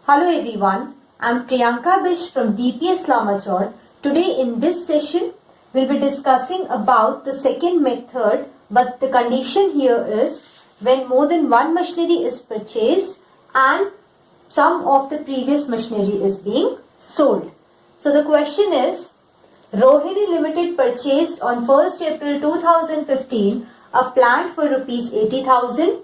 Hello everyone, I am Priyanka Bish from DPS Lamachor. Today in this session, we will be discussing about the second method, but the condition here is when more than one machinery is purchased and some of the previous machinery is being sold. So the question is, Rohini Limited purchased on 1st April 2015 a plant for rupees 80,000.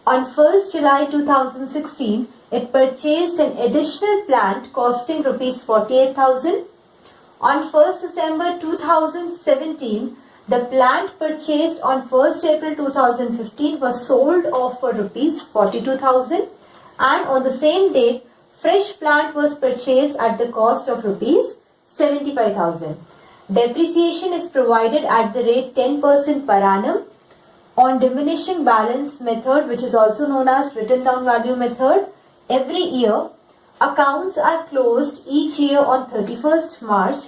On 1st July 2016, it purchased an additional plant costing rupees 48,000. On 1st December 2017, the plant purchased on 1st April 2015 was sold off for rupees 42,000, and on the same date, fresh plant was purchased at the cost of rupees 75,000. Depreciation is provided at the rate 10% per annum. On diminishing balance method, which is also known as written down value method, every year accounts are closed each year on 31st March.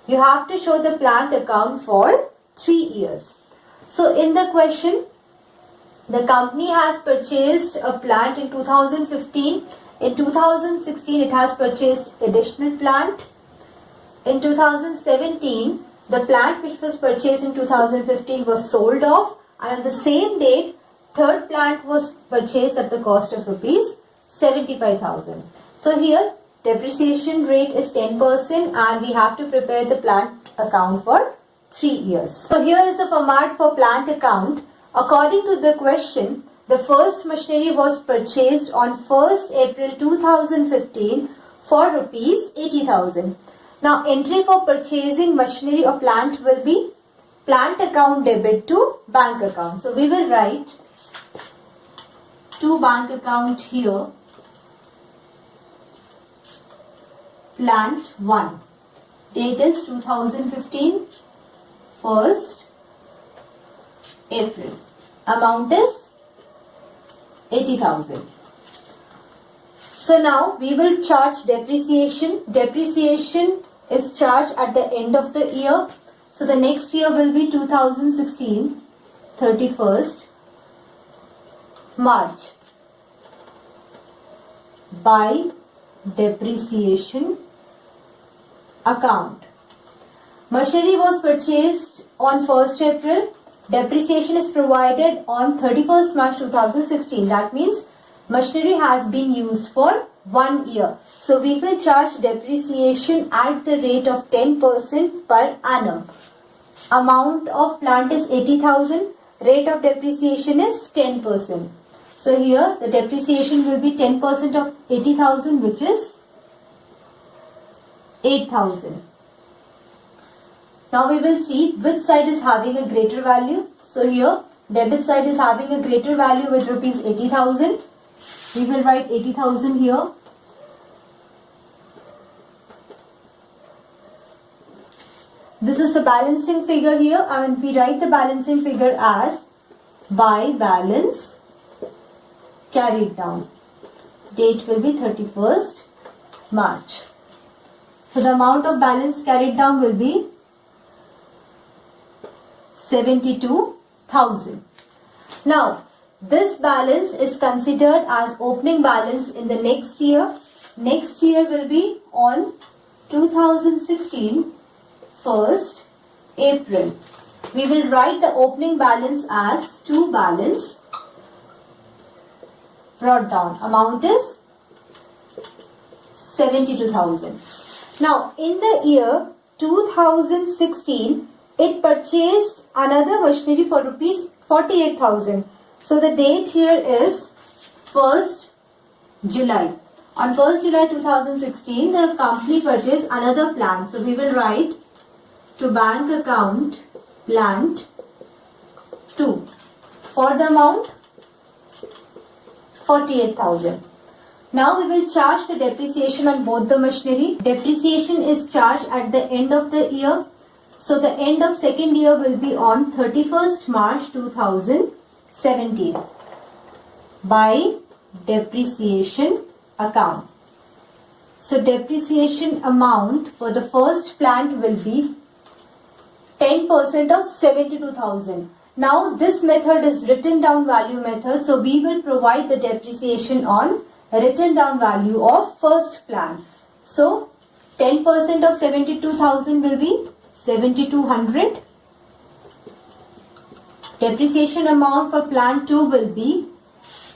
You have to show the plant account for 3 years. So in the question, the company has purchased a plant in 2015. In 2016, it has purchased additional plant. In 2017, the plant which was purchased in 2015 was sold off, and on the same date, third plant was purchased at the cost of rupees 75,000. So here depreciation rate is 10% and we have to prepare the plant account for 3 years. So here is the format for plant account. According to the question, the first machinery was purchased on 1st April 2015 for rupees 80,000. Now entry for purchasing machinery or plant will be plant account debit to bank account. So we will write to bank account here, plant 1. Date is 2015, 1st April. Amount is 80,000. So now we will charge depreciation. Depreciation is charged at the end of the year. So the next year will be 2016, 31st March. By depreciation account. Machinery was purchased on 1st April. Depreciation is provided on 31st March 2016. That means machinery has been used for 1 year. So we will charge depreciation at the rate of 10% per annum. Amount of plant is 80,000. Rate of depreciation is 10%. So here the depreciation will be 10% of 80,000, which is 8,000. Now we will see which side is having a greater value. So here debit side is having a greater value with rupees 80,000. We will write 80,000 here. This is the balancing figure here, and we write the balancing figure as by balance carried down. Date will be 31st March. So the amount of balance carried down will be 72,000. Now this balance is considered as opening balance in the next year. Next year will be on 2016, 1st April. We will write the opening balance as to balance brought down. Amount is 72,000. Now in the year 2016, it purchased another machinery for rupees 48,000. So the date here is 1st July. On 1st July 2016, the company purchased another plant. So we will write to bank account plant 2 for the amount 48,000. Now we will charge the depreciation on both the machinery. Depreciation is charged at the end of the year. So the end of second year will be on 31st March 2017 by depreciation account. So depreciation amount for the first plant will be 10% of 72,000. Now this method is written down value method. So we will provide the depreciation on written down value of first plant. So 10% of 72,000 will be 7,200. Depreciation amount for plant 2 will be,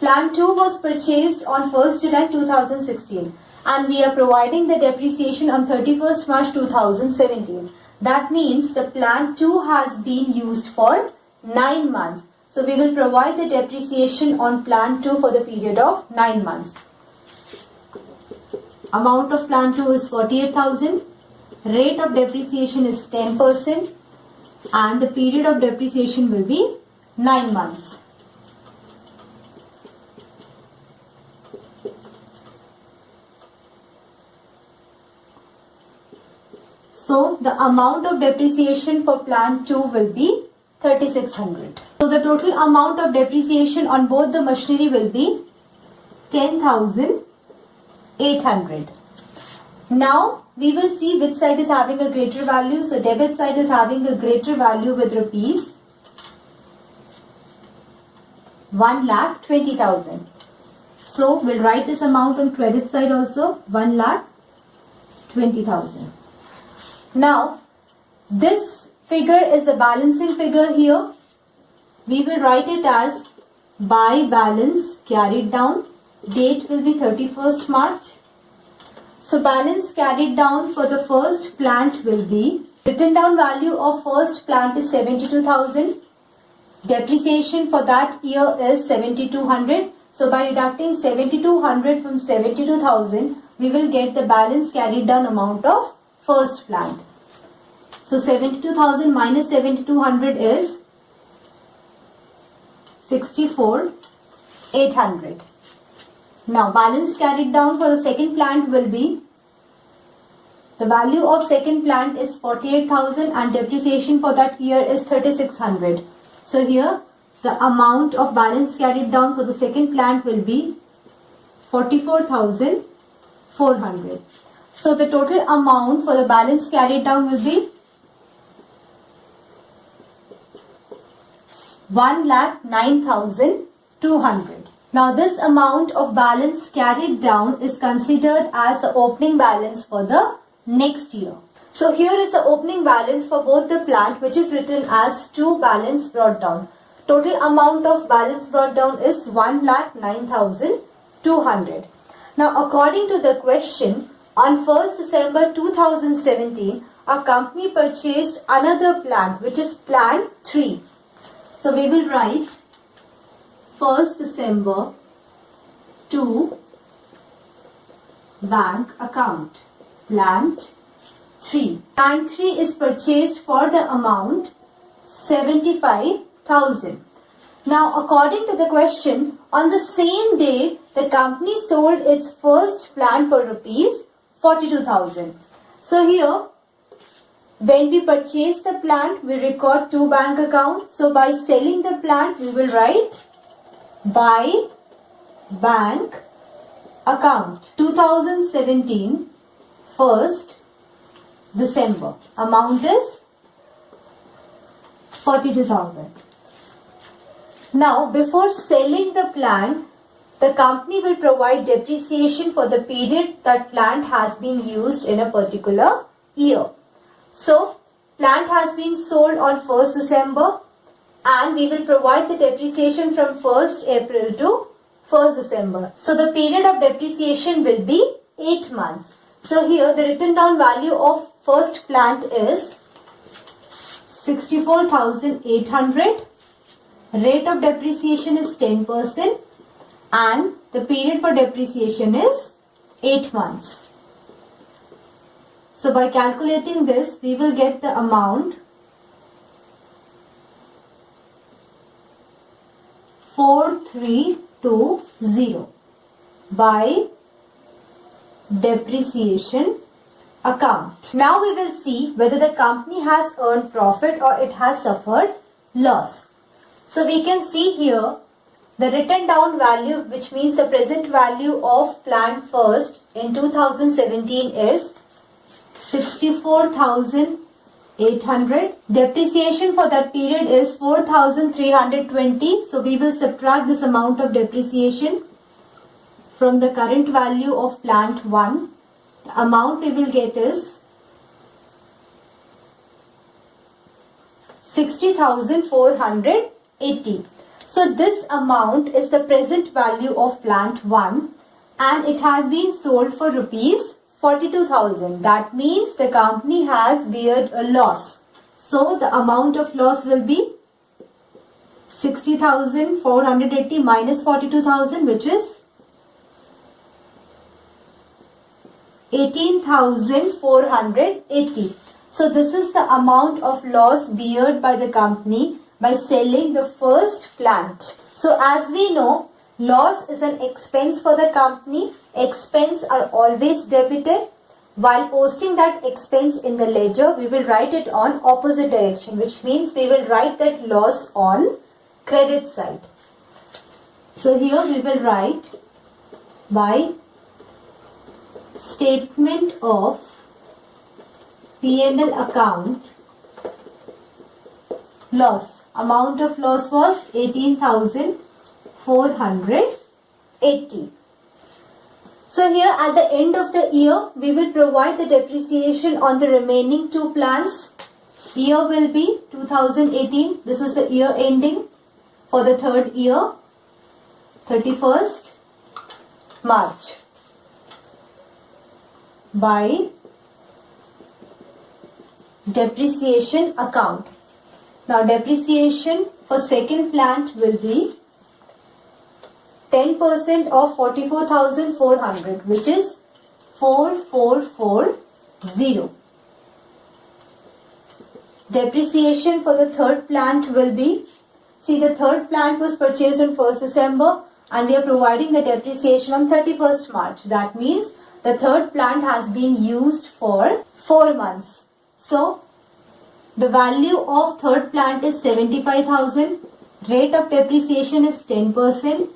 plant 2 was purchased on 1st July 2016 and we are providing the depreciation on 31st March 2017. That means the plant 2 has been used for 9 months. So we will provide the depreciation on plant 2 for the period of 9 months. Amount of plant 2 is 48,000. Rate of depreciation is 10% and the period of depreciation will be 9 months. So the amount of depreciation for plant 2 will be 3,600. So the total amount of depreciation on both the machinery will be 10,800. Now we will see which side is having a greater value. So debit side is having a greater value with rupees 1,20,000. So we'll write this amount on credit side also, 1,20,000. Now this figure is the balancing figure here. We will write it as by balance carried down. Date will be 31st March. So balance carried down for the first plant will be, written down value of first plant is 72,000. Depreciation for that year is 7,200. So by deducting 7,200 from 72,000, we will get the balance carried down amount of first plant. So 72,000 minus 7,200 is 64,800. Now balance carried down for the second plant will be, the value of second plant is 48,000 and depreciation for that year is 3,600. So here the amount of balance carried down for the second plant will be 44,400. So the total amount for the balance carried down will be 1,09,200. Now this amount of balance carried down is considered as the opening balance for the next year. So here is the opening balance for both the plant, which is written as 2 balance brought down. Total amount of balance brought down is 1,09,200. Now according to the question, on 1st December 2017, our company purchased another plant, which is plant 3. So we will write 1st December to bank account, plant 3. Plant 3 is purchased for the amount 75,000. Now according to the question, on the same day, the company sold its first plant for rupees 42,000. So here, when we purchase the plant, we record 2 bank accounts. So by selling the plant, we will write by bank account 2017 1st December. Amount is 42,000. Now before selling the plant, the company will provide depreciation for the period that plant has been used in a particular year. So plant has been sold on 1st December and we will provide the depreciation from 1st April to 1st December. So the period of depreciation will be 8 months. So here the written down value of first plant is 64,800. Rate of depreciation is 10% and the period for depreciation is 8 months. So by calculating this, we will get the amount 4320 by depreciation account. Now we will see whether the company has earned profit or it has suffered loss. So we can see here the written down value, which means the present value of plant first in 2017 is 64,800. Depreciation for that period is 4,320. So we will subtract this amount of depreciation from the current value of plant 1, the amount we will get is 60,480. So this amount is the present value of plant 1 and it has been sold for rupees 42,000. That means the company has beared a loss. So the amount of loss will be 60,480 minus 42,000, which is 18,480. So this is the amount of loss beared by the company by selling the first plant. So as we know, loss is an expense for the company. Expense are always debited. While posting that expense in the ledger, we will write it on opposite direction, which means we will write that loss on credit side. So here we will write by statement of P&L account, loss. Amount of loss was 18,480. So here at the end of the year, we will provide the depreciation on the remaining 2 plants. Year will be 2018. This is the year ending for the 3rd year, 31st March. By depreciation account. Now depreciation for second plant will be 10% of 44,400, which is 4440. Depreciation for the third plant will be, see, the third plant was purchased on 1st December and we are providing the depreciation on 31st March. That means the third plant has been used for 4 months. So the value of third plant is 75,000. Rate of depreciation is 10%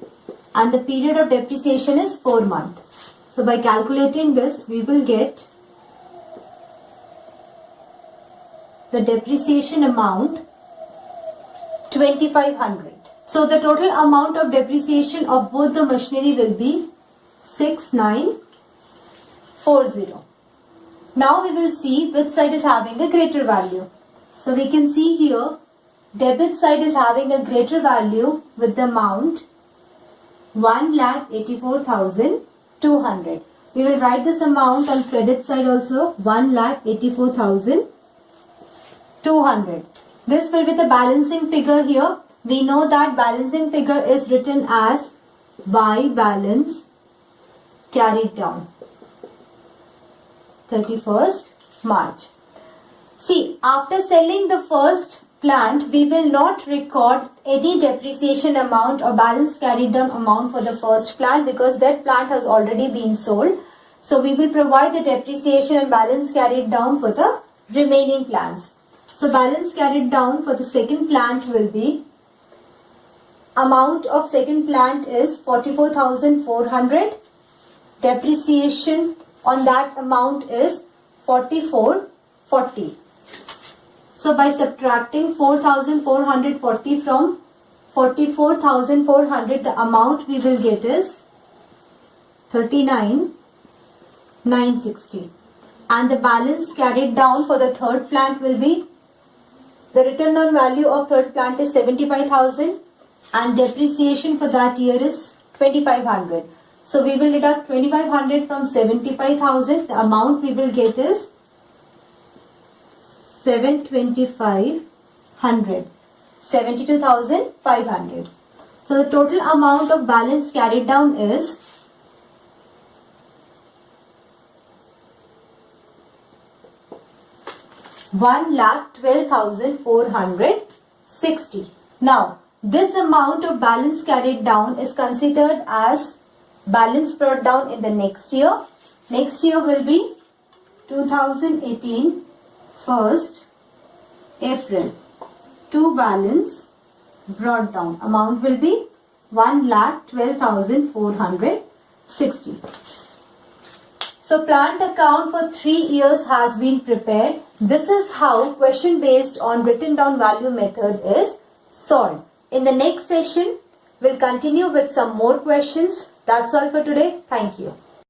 and the period of depreciation is 4 months. So by calculating this, we will get the depreciation amount 2,500. So the total amount of depreciation of both the machinery will be 6,940. Now we will see which side is having a greater value. So we can see here debit side is having a greater value with the amount 1,84,200. We will write this amount on credit side also, 1,84,200. This will be the balancing figure here. We know that balancing figure is written as by balance carried down, 31st March. See, after selling the first plant, we will not record any depreciation amount or balance carried down amount for the first plant because that plant has already been sold. So we will provide the depreciation and balance carried down for the remaining plants. So balance carried down for the second plant will be, amount of second plant is 44,400. Depreciation on that amount is 4440. So by subtracting 4,440 from 44,400, the amount we will get is 39,960. And the balance carried down for the third plant will be, the return on value of third plant is 75,000 and depreciation for that year is 2,500. So we will deduct 2,500 from 75,000. The amount we will get is 7,2,500. 72,500. So the total amount of balance carried down is 1,12,460. Now, this amount of balance carried down is considered as balance brought down in the next year. Next year will be 2018 1st April. To balance brought down amount will be 1,12,460. So plant account for 3 years has been prepared. This is how question based on written down value method is solved. In the next session, we'll continue with some more questions. That's all for today. Thank you.